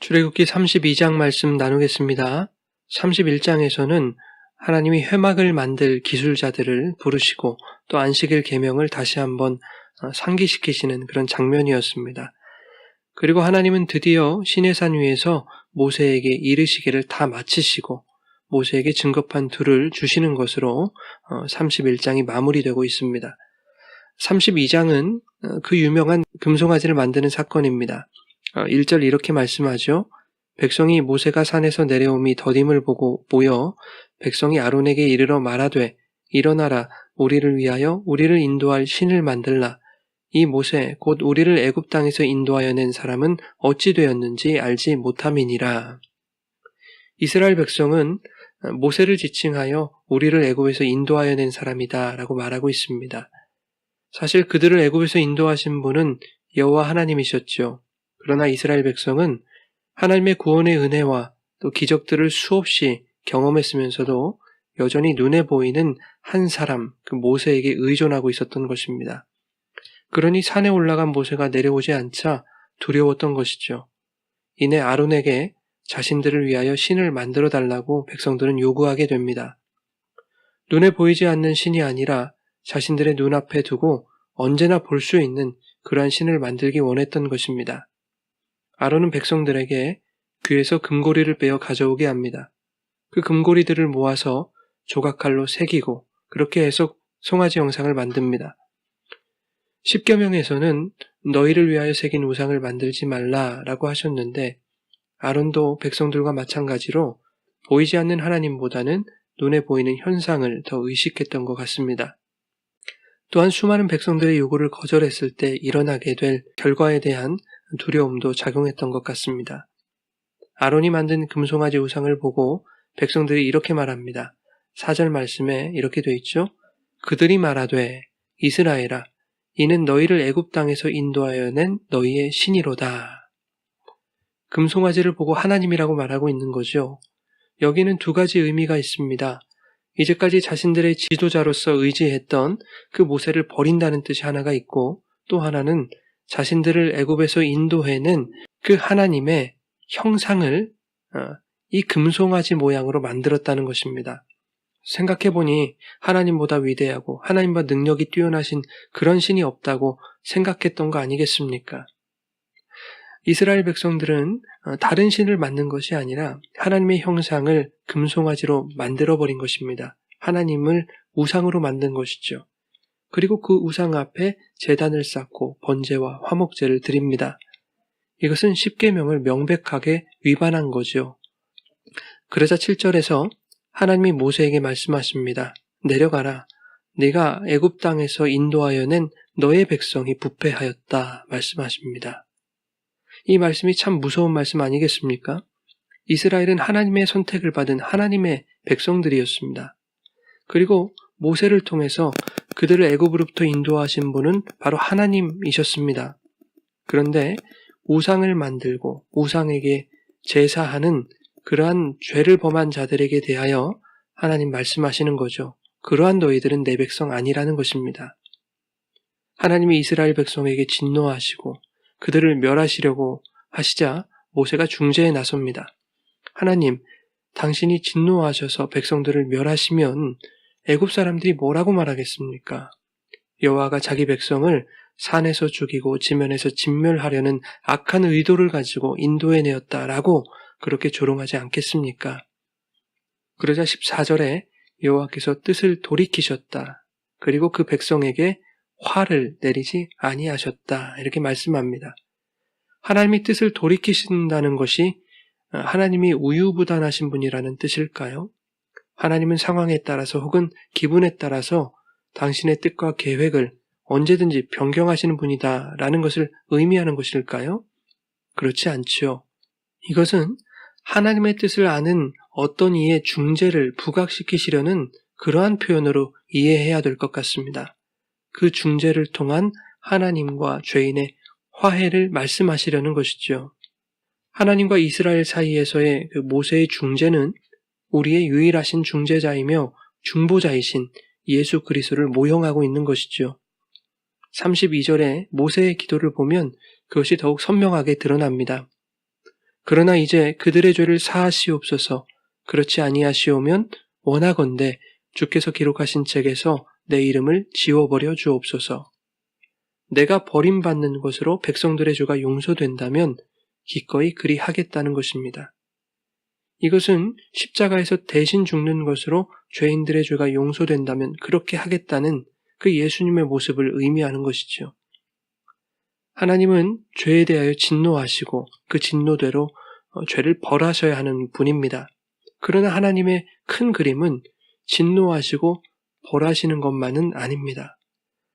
출애굽기 32장 말씀 나누겠습니다. 31장에서는 하나님이 회막을 만들 기술자들을 부르시고 또 안식일 계명을 다시 한번 상기시키시는 그런 장면이었습니다. 그리고 하나님은 드디어 시내산 위에서 모세에게 이르시기를 다 마치시고 모세에게 증거판 둘을 주시는 것으로 31장이 마무리되고 있습니다. 32장은 그 유명한 금송아지를 만드는 사건입니다. 1절 이렇게 말씀하죠. 백성이 모세가 산에서 내려옴이 더딤을 보고 모여 백성이 아론에게 이르러 말하되 일어나라 우리를 위하여 우리를 인도할 신을 만들라. 이 모세 곧 우리를 애굽 땅에서 인도하여 낸 사람은 어찌 되었는지 알지 못함이니라. 이스라엘 백성은 모세를 지칭하여 우리를 애굽에서 인도하여 낸 사람이다 라고 말하고 있습니다. 사실 그들을 애굽에서 인도하신 분은 여호와 하나님이셨죠. 그러나 이스라엘 백성은 하나님의 구원의 은혜와 또 기적들을 수없이 경험했으면서도 여전히 눈에 보이는 한 사람, 그 모세에게 의존하고 있었던 것입니다. 그러니 산에 올라간 모세가 내려오지 않자 두려웠던 것이죠. 이내 아론에게 자신들을 위하여 신을 만들어 달라고 백성들은 요구하게 됩니다. 눈에 보이지 않는 신이 아니라 자신들의 눈앞에 두고 언제나 볼 수 있는 그러한 신을 만들기 원했던 것입니다. 아론은 백성들에게 귀에서 금고리를 빼어 가져오게 합니다. 그 금고리들을 모아서 조각칼로 새기고 그렇게 해서 송아지 형상을 만듭니다. 십계명에서는 너희를 위하여 새긴 우상을 만들지 말라라고 하셨는데 아론도 백성들과 마찬가지로 보이지 않는 하나님보다는 눈에 보이는 현상을 더 의식했던 것 같습니다. 또한 수많은 백성들의 요구를 거절했을 때 일어나게 될 결과에 대한 두려움도 작용했던 것 같습니다. 아론이 만든 금송아지 우상을 보고 백성들이 이렇게 말합니다. 4절 말씀에 이렇게 돼 있죠. 그들이 말하되 이스라엘아 이는 너희를 애굽 땅에서 인도하여 낸 너희의 신이로다. 금송아지를 보고 하나님이라고 말하고 있는 거죠. 여기는 두 가지 의미가 있습니다. 이제까지 자신들의 지도자로서 의지했던 그 모세를 버린다는 뜻이 하나가 있고 또 하나는 자신들을 애굽에서 인도해낸 그 하나님의 형상을 이 금송아지 모양으로 만들었다는 것입니다. 생각해보니 하나님보다 위대하고 하나님과 능력이 뛰어나신 그런 신이 없다고 생각했던 거 아니겠습니까? 이스라엘 백성들은 다른 신을 만든 것이 아니라 하나님의 형상을 금송아지로 만들어버린 것입니다. 하나님을 우상으로 만든 것이죠. 그리고 그 우상 앞에 제단을 쌓고 번제와 화목제를 드립니다. 이것은 십계명을 명백하게 위반한 거죠. 그러자 7절에서 하나님이 모세에게 말씀하십니다. 내려가라. 네가 애굽 땅에서 인도하여 낸 너의 백성이 부패하였다 말씀하십니다. 이 말씀이 참 무서운 말씀 아니겠습니까? 이스라엘은 하나님의 선택을 받은 하나님의 백성들이었습니다. 그리고 모세를 통해서 그들을 애굽으로부터 인도하신 분은 바로 하나님이셨습니다. 그런데 우상을 만들고 우상에게 제사하는 그러한 죄를 범한 자들에게 대하여 하나님 말씀하시는 거죠. 그러한 너희들은 내 백성 아니라는 것입니다. 하나님이 이스라엘 백성에게 진노하시고 그들을 멸하시려고 하시자 모세가 중재에 나섭니다. 하나님, 당신이 진노하셔서 백성들을 멸하시면 애굽 사람들이 뭐라고 말하겠습니까? 여호와가 자기 백성을 산에서 죽이고 지면에서 진멸하려는 악한 의도를 가지고 인도해내었다라고 그렇게 조롱하지 않겠습니까? 그러자 14절에 여호와께서 뜻을 돌이키셨다. 그리고 그 백성에게 화를 내리지 아니하셨다. 이렇게 말씀합니다. 하나님이 뜻을 돌이키신다는 것이 하나님이 우유부단하신 분이라는 뜻일까요? 하나님은 상황에 따라서 혹은 기분에 따라서 당신의 뜻과 계획을 언제든지 변경하시는 분이다라는 것을 의미하는 것일까요? 그렇지 않지요. 이것은 하나님의 뜻을 아는 어떤 이의 중재를 부각시키시려는 그러한 표현으로 이해해야 될 것 같습니다. 그 중재를 통한 하나님과 죄인의 화해를 말씀하시려는 것이죠. 하나님과 이스라엘 사이에서의 그 모세의 중재는 우리의 유일하신 중재자이며 중보자이신 예수 그리스도를 모형하고 있는 것이죠. 32절에 모세의 기도를 보면 그것이 더욱 선명하게 드러납니다. 그러나 이제 그들의 죄를 사하시옵소서. 그렇지 아니하시오면 원하건대 주께서 기록하신 책에서 내 이름을 지워버려 주옵소서. 내가 버림받는 것으로 백성들의 죄가 용서된다면 기꺼이 그리 하겠다는 것입니다. 이것은 십자가에서 대신 죽는 것으로 죄인들의 죄가 용서된다면 그렇게 하겠다는 그 예수님의 모습을 의미하는 것이죠. 하나님은 죄에 대하여 진노하시고 그 진노대로 죄를 벌하셔야 하는 분입니다. 그러나 하나님의 큰 그림은 진노하시고 벌하시는 것만은 아닙니다.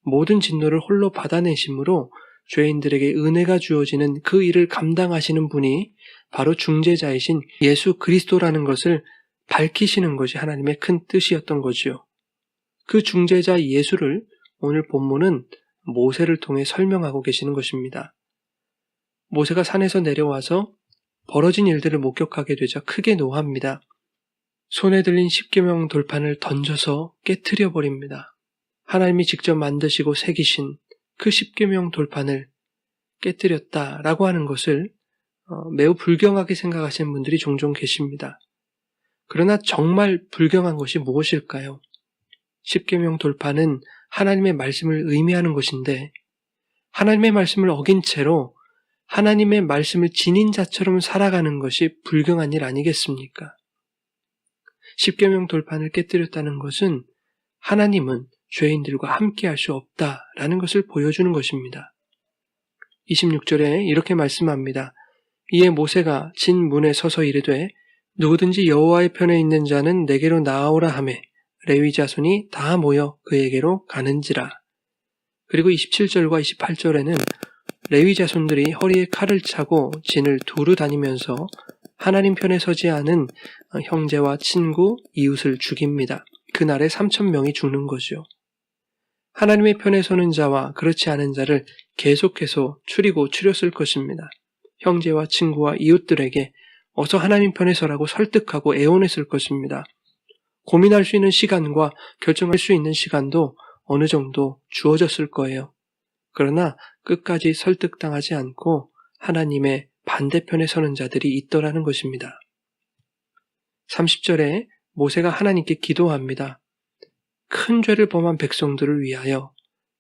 모든 진노를 홀로 받아내심으로 죄인들에게 은혜가 주어지는 그 일을 감당하시는 분이 바로 중재자이신 예수 그리스도라는 것을 밝히시는 것이 하나님의 큰 뜻이었던 거지요. 그 중재자 예수를 오늘 본문은 모세를 통해 설명하고 계시는 것입니다. 모세가 산에서 내려와서 벌어진 일들을 목격하게 되자 크게 노합니다. 손에 들린 십계명 돌판을 던져서 깨트려 버립니다. 하나님이 직접 만드시고 새기신 그 십계명 돌판을 깨뜨렸다라고 하는 것을 매우 불경하게 생각하시는 분들이 종종 계십니다. 그러나 정말 불경한 것이 무엇일까요? 십계명 돌판은 하나님의 말씀을 의미하는 것인데 하나님의 말씀을 어긴 채로 하나님의 말씀을 지닌 자처럼 살아가는 것이 불경한 일 아니겠습니까? 십계명 돌판을 깨뜨렸다는 것은 하나님은 죄인들과 함께 할 수 없다라는 것을 보여주는 것입니다. 26절에 이렇게 말씀합니다. 이에 모세가 진 문에 서서 이르되 누구든지 여호와의 편에 있는 자는 내게로 나아오라 하매 레위 자손이 다 모여 그에게로 가는지라. 그리고 27절과 28절에는 레위 자손들이 허리에 칼을 차고 진을 두루 다니면서 하나님 편에 서지 않은 형제와 친구, 이웃을 죽입니다. 그날에 3,000명이 죽는 거죠. 하나님의 편에 서는 자와 그렇지 않은 자를 계속해서 추렸을 것입니다. 형제와 친구와 이웃들에게 어서 하나님 편에 서라고 설득하고 애원했을 것입니다. 고민할 수 있는 시간과 결정할 수 있는 시간도 어느 정도 주어졌을 거예요. 그러나 끝까지 설득당하지 않고 하나님의 반대편에 서는 자들이 있더라는 것입니다. 30절에 모세가 하나님께 기도합니다. 큰 죄를 범한 백성들을 위하여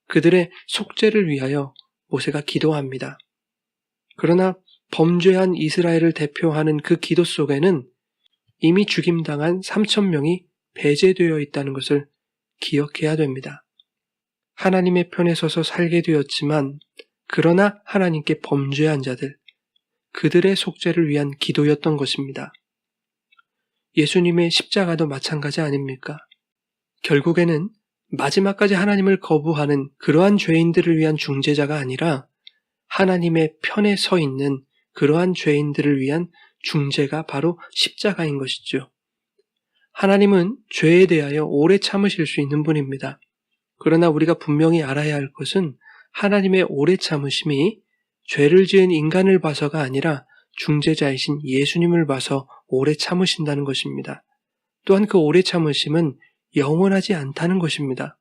그들의 속죄를 위하여 모세가 기도합니다. 그러나 범죄한 이스라엘을 대표하는 그 기도 속에는 이미 죽임당한 3,000명이 배제되어 있다는 것을 기억해야 됩니다. 하나님의 편에 서서 살게 되었지만 그러나 하나님께 범죄한 자들, 그들의 속죄를 위한 기도였던 것입니다. 예수님의 십자가도 마찬가지 아닙니까? 결국에는 마지막까지 하나님을 거부하는 그러한 죄인들을 위한 중재자가 아니라 하나님의 편에 서 있는 그러한 죄인들을 위한 중재가 바로 십자가인 것이죠. 하나님은 죄에 대하여 오래 참으실 수 있는 분입니다. 그러나 우리가 분명히 알아야 할 것은 하나님의 오래 참으심이 죄를 지은 인간을 봐서가 아니라 중재자이신 예수님을 봐서 오래 참으신다는 것입니다. 또한 그 오래 참으심은 영원하지 않다는 것입니다.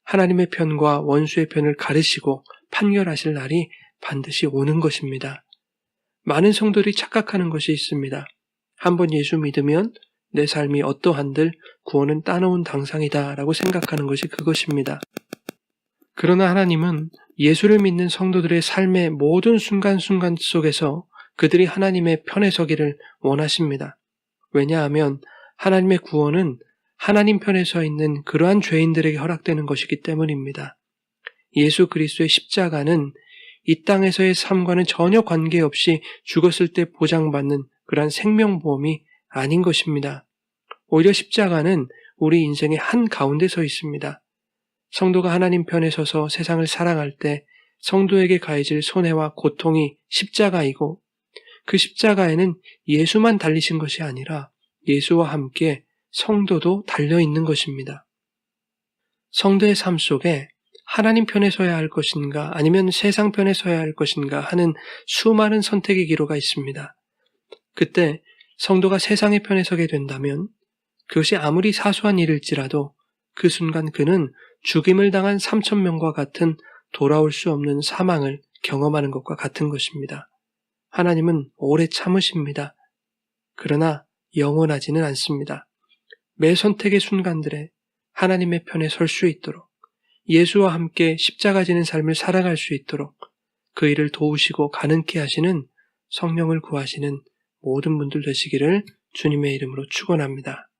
하나님의 편과 원수의 편을 가르시고 판결하실 날이 반드시 오는 것입니다. 많은 성도들이 착각하는 것이 있습니다. 한번 예수 믿으면 내 삶이 어떠한들 구원은 따놓은 당상이다 라고 생각하는 것이 그것입니다. 그러나 하나님은 예수를 믿는 성도들의 삶의 모든 순간순간 속에서 그들이 하나님의 편에 서기를 원하십니다. 왜냐하면 하나님의 구원은 하나님 편에 서 있는 그러한 죄인들에게 허락되는 것이기 때문입니다. 예수 그리스도의 십자가는 이 땅에서의 삶과는 전혀 관계없이 죽었을 때 보장받는 그러한 생명보험이 아닌 것입니다. 오히려 십자가는 우리 인생의 한가운데 서 있습니다. 성도가 하나님 편에 서서 세상을 사랑할 때 성도에게 가해질 손해와 고통이 십자가이고 그 십자가에는 예수만 달리신 것이 아니라 예수와 함께 성도도 달려있는 것입니다. 성도의 삶 속에 하나님 편에 서야 할 것인가 아니면 세상 편에 서야 할 것인가 하는 수많은 선택의 기로가 있습니다. 그때 성도가 세상의 편에 서게 된다면 그것이 아무리 사소한 일일지라도 그 순간 그는 죽임을 당한 3,000명과 같은 돌아올 수 없는 사망을 경험하는 것과 같은 것입니다. 하나님은 오래 참으십니다. 그러나 영원하지는 않습니다. 매 선택의 순간들에 하나님의 편에 설 수 있도록 예수와 함께 십자가 지는 삶을 살아갈 수 있도록 그 일을 도우시고 가능케 하시는 성령을 구하시는 모든 분들 되시기를 주님의 이름으로 축원합니다.